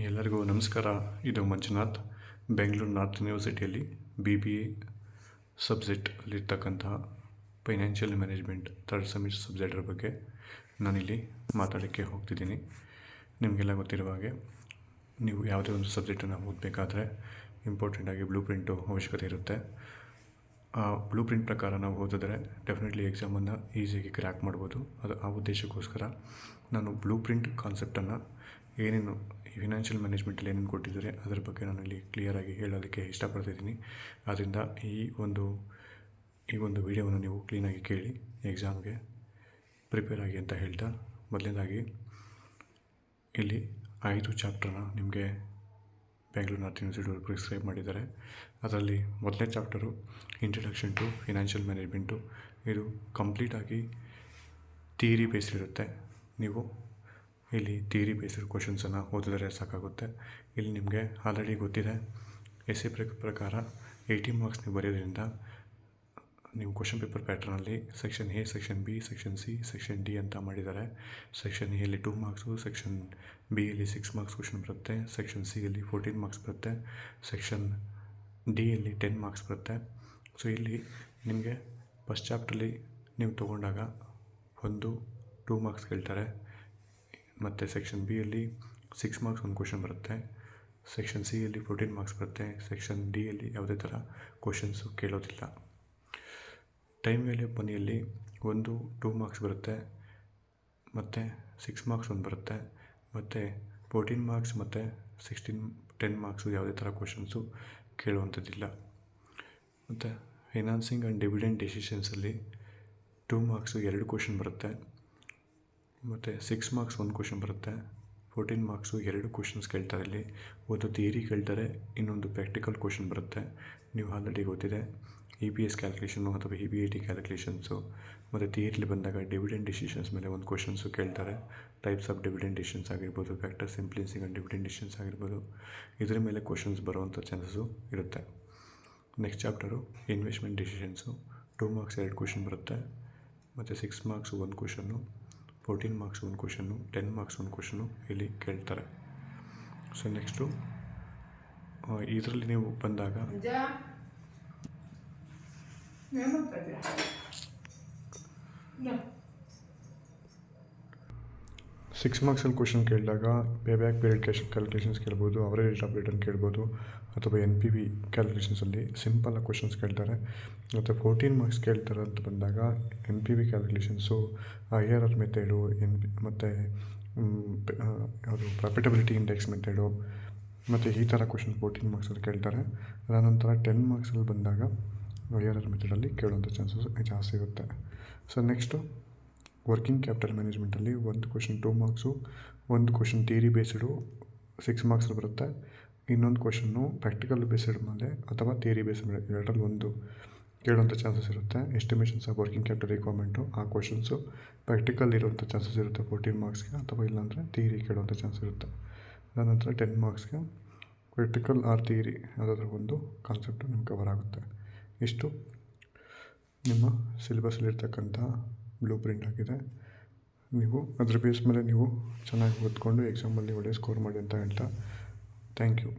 ಎಲ್ಲರಿಗೂ ನಮಸ್ಕಾರ. ಇದು ಮಂಜುನಾಥ್, ಬೆಂಗಳೂರು ನಾರ್ತ್ ಯೂನಿವರ್ಸಿಟಿಯಲ್ಲಿ BBA ಸಬ್ಜೆಕ್ಟಲ್ಲಿರ್ತಕ್ಕಂತಹ ಫೈನಾನ್ಷಿಯಲ್ ಮ್ಯಾನೇಜ್ಮೆಂಟ್ ಥರ್ಡ್ ಸೆಮಿಸ್ಟರ್ ಸಬ್ಜೆಕ್ಟರ ಬಗ್ಗೆ ನಾನಿಲ್ಲಿ ಮಾತಾಡೋಕ್ಕೆ ಹೋಗ್ತಿದ್ದೀನಿ. ನಿಮಗೆಲ್ಲ ಗೊತ್ತಿರುವ ಹಾಗೆ ನೀವು ಯಾವುದೇ ಒಂದು ಸಬ್ಜೆಕ್ಟನ್ನು ಓದಬೇಕಾದ್ರೆ ಇಂಪಾರ್ಟೆಂಟಾಗಿ ಬ್ಲೂ ಪ್ರಿಂಟು ಅವಶ್ಯಕತೆ ಇರುತ್ತೆ. ಆ ಬ್ಲೂ ಪ್ರಿಂಟ್ ಪ್ರಕಾರ ನಾವು ಓದಿದ್ರೆ ಡೆಫಿನೆಟ್ಲಿ ಎಕ್ಸಾಮನ್ನು ಈಸಿಯಾಗಿ ಕ್ರ್ಯಾಕ್ ಮಾಡ್ಬೋದು. ಆ ಉದ್ದೇಶಕ್ಕೋಸ್ಕರ ನಾನು ಬ್ಲೂ ಪ್ರಿಂಟ್ ಕಾನ್ಸೆಪ್ಟನ್ನು ಏನೇನು ಫಿನಾನ್ಷಿಯಲ್ ಮ್ಯಾನೇಜ್ಮೆಂಟಲ್ಲಿ ಏನೇನು ಕೊಟ್ಟಿದ್ದಾರೆ ಅದರ ಬಗ್ಗೆ ನಾನು ಇಲ್ಲಿ ಕ್ಲಿಯರಾಗಿ ಹೇಳೋದಕ್ಕೆ ಇಷ್ಟಪಡ್ತಿದ್ದೀನಿ. ಆದ್ದರಿಂದ ಈ ಒಂದು ವಿಡಿಯೋವನ್ನು ನೀವು ಕ್ಲೀನಾಗಿ ಕೇಳಿ ಎಕ್ಸಾಮ್ಗೆ ಪ್ರಿಪೇರ್ ಆಗಿ ಅಂತ ಹೇಳ್ತಾ, ಮೊದಲನೇದಾಗಿ ಇಲ್ಲಿ 5 ಚಾಪ್ಟರ್ನ ನಿಮಗೆ ಬೆಂಗಳೂರು ನಾರ್ತ್ ಯೂನಿವರ್ಸಿಟಿ ಪ್ರಿಸ್ಕ್ರೈಬ್ ಮಾಡಿದ್ದಾರೆ. ಅದರಲ್ಲಿ ಮೊದಲನೇ chapter introduction to financial management. ಇದು ಕಂಪ್ಲೀಟಾಗಿ ಥಿಯರಿ ಬೇಸ್ಡ್ ಇರುತ್ತೆ. ನೀವು ಇಲ್ಲಿ ಥಿಯರಿ ಬೇಸ್ಡ್ ಕ್ವಶನ್ಸನ್ನು ಓದಿದರೆ ಸಾಕಾಗುತ್ತೆ. ಇಲ್ಲಿ ನಿಮಗೆ ಆಲ್ರೆಡಿ ಗೊತ್ತಿದೆ, ಎಸ್ಸೆ ಪ್ರಕಾರ 80 ಮಾರ್ಕ್ಸ್ ನೀವು ಬರೆಯೋದ್ರಿಂದ ನೀವು ಕ್ವಶನ್ ಪೇಪರ್ ಪ್ಯಾಟ್ರನಲ್ಲಿ section A, section B, section C, section D ಅಂತ ಮಾಡಿದ್ದಾರೆ. ಸೆಕ್ಷನ್ ಎಲ್ಲಿ 2 ಮಾರ್ಕ್ಸು, ಸೆಕ್ಷನ್ ಬಿಯಲ್ಲಿ 6 ಮಾರ್ಕ್ಸ್ ಕ್ವಶನ್ ಬರುತ್ತೆ, ಸೆಕ್ಷನ್ ಸಿಯಲ್ಲಿ 14 ಮಾರ್ಕ್ಸ್ ಬರುತ್ತೆ, ಸೆಕ್ಷನ್ ಡಿಯಲ್ಲಿ 10 ಮಾರ್ಕ್ಸ್ ಬರುತ್ತೆ. ಸೊ ಇಲ್ಲಿ ನಿಮಗೆ ಫಸ್ಟ್ ಚಾಪ್ಟ್ರಲ್ಲಿ ನೀವು ತೊಗೊಂಡಾಗ 2 ಮಾರ್ಕ್ಸ್ ಕೇಳ್ತಾರೆ. ಮತ್ತು ಸೆಕ್ಷನ್ ಬಿಯಲ್ಲಿ 6 ಮಾರ್ಕ್ಸ್ ಒಂದು ಕ್ವಶನ್ ಬರುತ್ತೆ, ಸೆಕ್ಷನ್ ಸಿಯಲ್ಲಿ 14 ಮಾರ್ಕ್ಸ್ ಬರುತ್ತೆ, ಸೆಕ್ಷನ್ ಡಿಯಲ್ಲಿ ಯಾವುದೇ ಥರ ಕ್ವಶನ್ಸು ಕೇಳೋದಿಲ್ಲ. ಟೈಮ್ ವ್ಯಾಲ್ಯೂ ಮನಿಯಲ್ಲಿ 2 ಮಾರ್ಕ್ಸ್ ಬರುತ್ತೆ, ಮತ್ತು 6 ಮಾರ್ಕ್ಸ್ ಒಂದು ಬರುತ್ತೆ, ಮತ್ತು 14 ಮಾರ್ಕ್ಸ್ ಮತ್ತು 10 ಮಾರ್ಕ್ಸು ಯಾವುದೇ ಥರ ಕ್ವಶನ್ಸು ಕೇಳುವಂಥದ್ದಿಲ್ಲ. ಮತ್ತು ಫೈನಾನ್ಸಿಂಗ್ ಆ್ಯಂಡ್ ಡಿವಿಡೆಂಡ್ ಡೆಸಿಷನ್ಸಲ್ಲಿ 2 ಮಾರ್ಕ್ಸು 2 ಕ್ವಶನ್ ಬರುತ್ತೆ, ಮತ್ತು 6 ಮಾರ್ಕ್ಸ್ ಒಂದು ಕ್ವಶನ್ ಬರುತ್ತೆ, 14 ಮಾರ್ಕ್ಸು 2 ಕ್ವಶನ್ಸ್ ಕೇಳ್ತಾರೆ. ಇಲ್ಲಿ ಒಂದು ಥಿಯರಿ ಕೇಳ್ತಾರೆ, ಇನ್ನೊಂದು ಪ್ರಾಕ್ಟಿಕಲ್ ಕ್ವಶನ್ ಬರುತ್ತೆ. ನೀವು ಆಲ್ರೆಡಿ ಗೊತ್ತಿದೆ EPS ಕ್ಯಾಲ್ಕುಲೇಷನ್ನು ಅಥವಾ EBIT ಕ್ಯಾಲ್ಕುಲೇಷನ್ಸು. ಮತ್ತು ಥಿಯರಿಲಿ ಬಂದಾಗ ಡಿವಿಡೆಂಡ್ ಡಿಸಿಷನ್ಸ್ ಮೇಲೆ ಒಂದು ಕ್ವಶನ್ಸು ಕೇಳ್ತಾರೆ. ಟೈಪ್ಸ್ ಆಫ್ ಡಿವಿಡೆಂಡ್ ಡಿಸಿಷನ್ಸ್ ಆಗಿರ್ಬೋದು, factors influencing and dividend decisions ಆಗಿರ್ಬೋದು. ಇದರ ಮೇಲೆ ಕ್ವಶನ್ಸ್ ಬರುವಂಥ ಚಾನ್ಸಸ್ಸು ಇರುತ್ತೆ. Next chapter investment decisions. 2 marks 2 question ಬರುತ್ತೆ, ಮತ್ತು 6 ಮಾರ್ಕ್ಸು ಒಂದು ಕ್ವಶನ್ನು, 14 ಮಾರ್ಕ್ಸ್ ಒಂದು ಕ್ವಶನ್ನು, 10 ಮಾರ್ಕ್ಸ್ ಒಂದು ಕ್ವಶನ್ನು ಇಲ್ಲಿ ಕೇಳ್ತಾರೆ. ಸೊ ನೆಕ್ಸ್ಟು ಇದರಲ್ಲಿ ನೀವು ಬಂದಾಗ 6 ಮಾರ್ಕ್ಸಲ್ಲಿ ಕ್ವಶನ್ ಕೇಳಿದಾಗ ಪೇಬ್ಯಾಕ್ ಪೀರಿಯಡ್ ಕ್ಯಾಲ್ಕುಲೇಷನ್ಸ್ ಕೇಳ್ಬೋದು, ಅವರೇಜ್ ರೇಟ್ ಆಫ್ ರಿಟರ್ನ್ ಕೇಳ್ಬೋದು, ಅಥವಾ NPV ಕ್ಯಾಲ್ಕುಲೇಷನ್ಸಲ್ಲಿ ಸಿಂಪಲ್ ಕ್ವಶನ್ಸ್ ಕೇಳ್ತಾರೆ. ಮತ್ತು 14 ಮಾರ್ಕ್ಸ್ ಕೇಳ್ತಾರೆ ಅಂತ ಬಂದಾಗ NPV ಕ್ಯಾಲ್ಕುಲೇಷನ್ಸು, IRR ಮೆಥಡು, ಮತ್ತು ಯಾವುದು ಪ್ರಾಫಿಟಬಿಲಿಟಿ ಇಂಡೆಕ್ಸ್ ಮೆಥಡು, ಮತ್ತು ಈ ಥರ ಕ್ವಶನ್ 14 ಮಾರ್ಕ್ಸಲ್ಲಿ ಕೇಳ್ತಾರೆ. ಅದಾನಂತರ 10 ಮಾರ್ಕ್ಸಲ್ಲಿ ಬಂದಾಗ IRR ಮೆಥಡಲ್ಲಿ ಕೇಳುವಂಥ ಚಾನ್ಸಸ್ ಜಾಸ್ತಿ ಇರುತ್ತೆ. ಸೊ ನೆಕ್ಸ್ಟು ವರ್ಕಿಂಗ್ ಕ್ಯಾಪಿಟಲ್ ಮ್ಯಾನೇಜ್ಮೆಂಟಲ್ಲಿ ಒಂದು ಕ್ವಶನ್ 2 ಮಾರ್ಕ್ಸು, ಒಂದು ಕ್ವಶನ್ ಥಿಯರಿ ಬೇಸ್ಡು 6 ಮಾರ್ಕ್ಸಲ್ಲಿ ಬರುತ್ತೆ, ಇನ್ನೊಂದು ಕ್ವಶನ್ನು ಪ್ರಾಕ್ಟಿಕಲ್ ಬೇಸ್ಡ್ ಮೇಲೆ ಅಥವಾ ಥಿಯರಿ ಬೇಸ್ಡ್ ಮೇಲೆ ಎರಡರಲ್ಲಿ ಒಂದು ಕೇಳುವಂಥ ಚಾನ್ಸಸ್ ಇರುತ್ತೆ. Estimations of working capital requirement, ಆ ಕ್ವಶನ್ಸು ಪ್ರಾಕ್ಟಿಕಲ್ ಇರುವಂಥ ಚಾನ್ಸಸ್ ಇರುತ್ತೆ 14 ಮಾರ್ಕ್ಸ್ಗೆ, ಅಥವಾ ಇಲ್ಲಾಂದರೆ ಥಿಯರಿ ಕೇಳುವಂಥ ಚಾನ್ಸ್ ಇರುತ್ತೆ. ಅದಾನಂತರ 10 ಮಾರ್ಕ್ಸ್ಗೆ ಪ್ರಾಕ್ಟಿಕಲ್ ಆರ್ ಥಿಯರಿ ಯಾವುದಾದ್ರೂ ಒಂದು ಕಾನ್ಸೆಪ್ಟು ನಿಮ್ಗೆ ಕವರ್ ಆಗುತ್ತೆ. ಇಷ್ಟು ನಿಮ್ಮ ಸಿಲೆಬಸ್ಸಲ್ಲಿರ್ತಕ್ಕಂಥ ಬ್ಲೂ ಪ್ರಿಂಟ್ ಆಗಿದೆ. ನೀವು ಅದ್ರ ಬೇಸ್ ಮೇಲೆ ನೀವು ಚೆನ್ನಾಗಿ ಓದ್ಕೊಂಡು ಎಕ್ಸಾಮಲ್ಲಿ ಒಳ್ಳೆಯ ಸ್ಕೋರ್ ಮಾಡಿ ಅಂತ ಹೇಳ್ತಾ ಥ್ಯಾಂಕ್ ಯು.